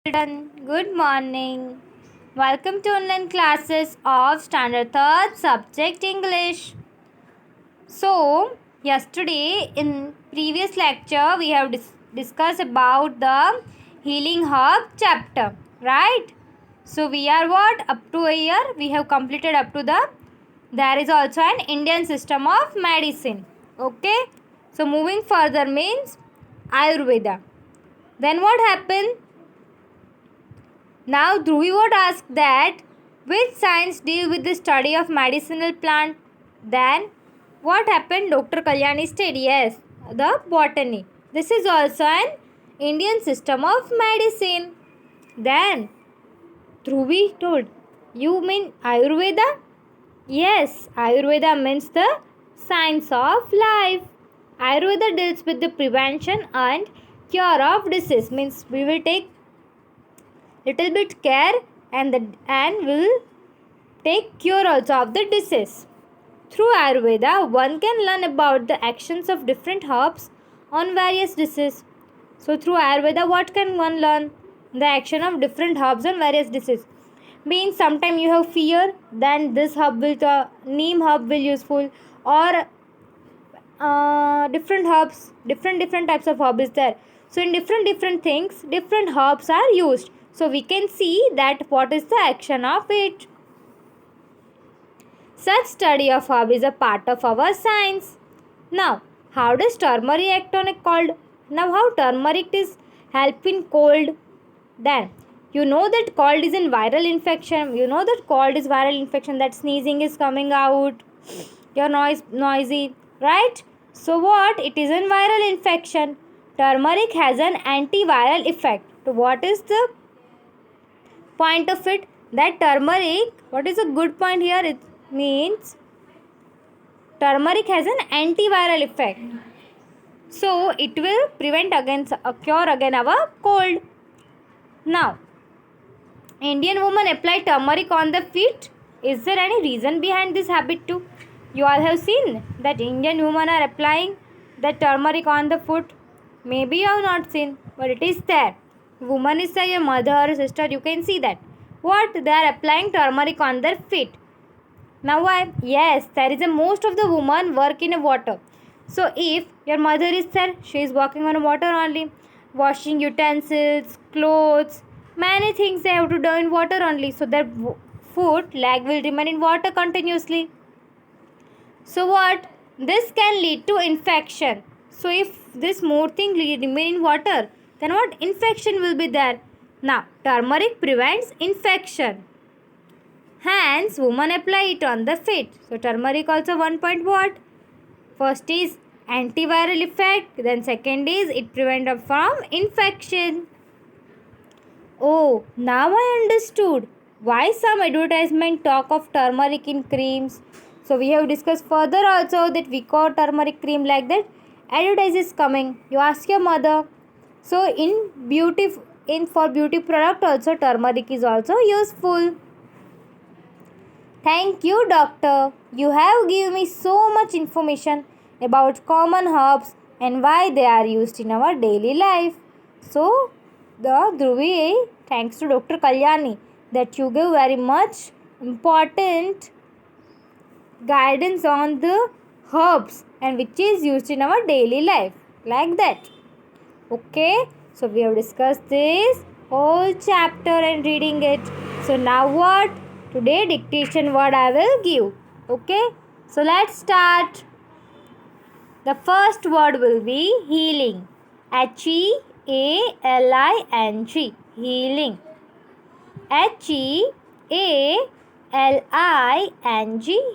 Children, good morning. Welcome to online classes of Standard 3rd subject English. So, yesterday in previous lecture we have discussed about the healing herb chapter, right? So, we are what? Up to a year we have completed up to the there is also an Indian system of medicine. Okay? So, moving further means Ayurveda. Then what happened? Now Dhruvi would ask that which science deal with the study of medicinal plant? Then what happened? Dr. Kalyani said yes, the botany. This is also an Indian system of medicine. Then Dhruvi told, you mean Ayurveda? Yes, Ayurveda means the science of life. Ayurveda deals with the prevention and cure of disease. Means we will take little bit care and will take cure also of the disease. Through Ayurveda, one can learn about the actions of different herbs on various diseases. So through Ayurveda, what can one learn? The action of different herbs on various diseases. Means sometime you have fear, then this herb will the neem herb will useful, or different herbs, different types of herb is there. So in different things, different herbs are used. So we can see that what is the action of it. Such study of herb is a part of our science. Now, how does turmeric act on a cold? Now, how turmeric is help in cold? Then, you know that cold is in viral infection. You know that cold is viral infection. That sneezing is coming out. You're noisy, right? So what? It is an viral infection. Turmeric has an antiviral effect. So what is the point of it? That turmeric, what is a good point here? It means turmeric has an antiviral effect. So it will prevent against cure again our cold. Now, Indian women apply turmeric on the feet. Is there any reason behind this habit too? You all have seen that Indian women are applying the turmeric on the foot. Maybe you have not seen, but it is there. Woman is your mother or sister, you can see that. What? They are applying turmeric on their feet. Now why? Yes, there is a most of the women work in a water. So if your mother is there, she is working on water only. Washing utensils, clothes, many things they have to do in water only. So their foot, leg will remain in water continuously. So what? This can lead to infection. So if this more thing remain in water, then what? Infection will be there. Now, turmeric prevents infection. Hence, women apply it on the feet. So, turmeric also one point what? First is antiviral effect. Then second is it prevents from infection. Oh, now I understood why some advertisement talk of turmeric in creams. So, we have discussed further also that we call turmeric cream like that. Advertise is coming. You ask your mother. So, for beauty product also turmeric is also useful. Thank you, doctor. You have given me so much information about common herbs and why they are used in our daily life. So, the Dhruvi, thanks to Dr. Kalyani, that you gave very much important guidance on the herbs and which is used in our daily life. Like that. Okay. So, we have discussed this whole chapter and reading it. So, now what? Today dictation word I will give. Okay. So, let's start. The first word will be healing. Healing. Healing. Healing.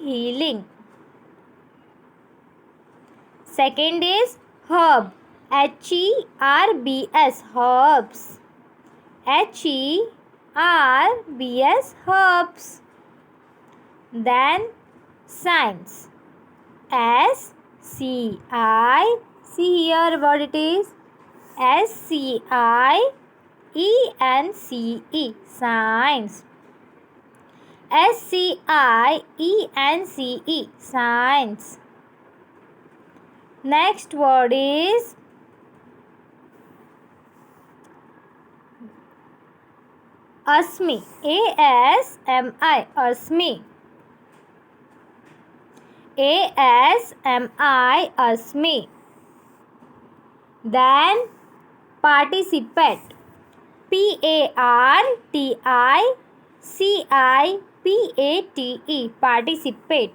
Healing. Second is herb. Herbs. Herbs. Herbs. Herbs. Then science. SCI. See here what it is. SCIENCE. Science. SCIENCE. Science. Next word is Asmi. A-S-M-I. Asmi. A-S-M-I. Asmi. Then participate. P-A-R-T-I-C-I-P-A-T-E. Participate.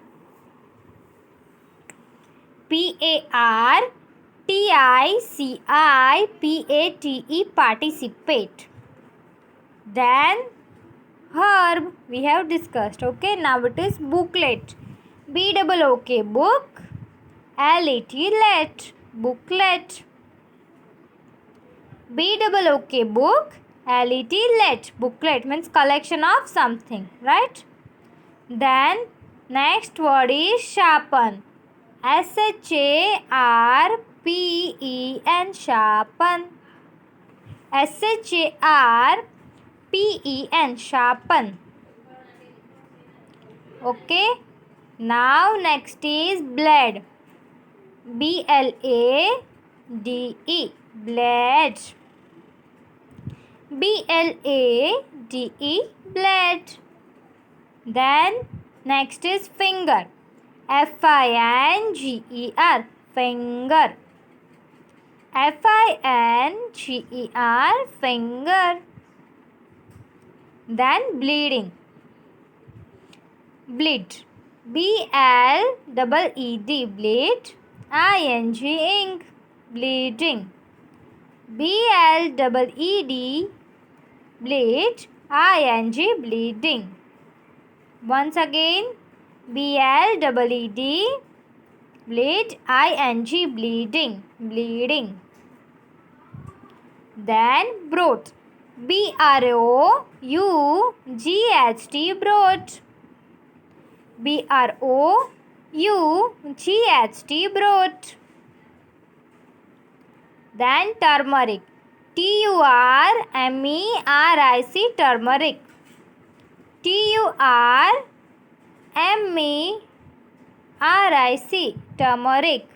P-A-R-T-I-C-I-P-A-T-E. Participate. Then herb we have discussed. Okay, now it is booklet. B-O-O-K. Book. L-E-T. Let. Booklet. B-O-O-K. Book. L-E-T. Let. Booklet means collection of something, right? Then next word is sharpen. S-H-A-R-P-E-N. Sharpen. S-H-A-R-P-E-N. Sharpen. Okay. Now next is blade. B-L-A-D-E. Blade. B-L-A-D-E. Blade. Then next is finger. F-I-N-G-E-R. Finger. F-I-N-G-E-R. Finger. Then bleeding. Bleed. B-L-E-E-D. Bleed. I-N-G. Ink. Bleeding. B-L-E-E-D. Bleed. I-N-G. Bleeding. Once again. B-L-E-E-D. Bleed. I-N-G. Bleeding. Bleeding. Then broth. B-R-O-U-G-H-T. Broth. B-R-O-U-G-H-T. Broth. Then turmeric. T-U-R-M-E-R-I-C. Turmeric. T-U-R-M-E-R-I-C. Turmeric.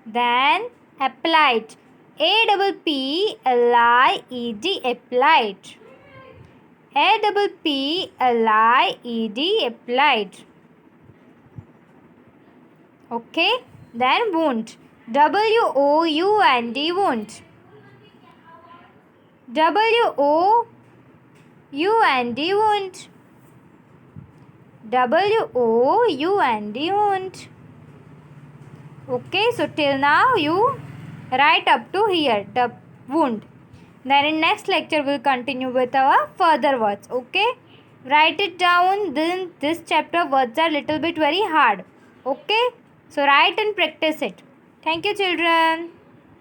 Then applied. A-P-P-L-I-E-D. Applied. A-P-P-L-I-E-D. Applied. Okay. Then wound. W-O-U-N-D. Wound. W-O-U-N-D. Wound. W-O-U-N-D. Wound. Okay. So till now you write up to here. The wound. Then in next lecture we'll continue with our further words. Okay. Write it down. Then this chapter words are little bit very hard. Okay. So write and practice it. Thank you, children.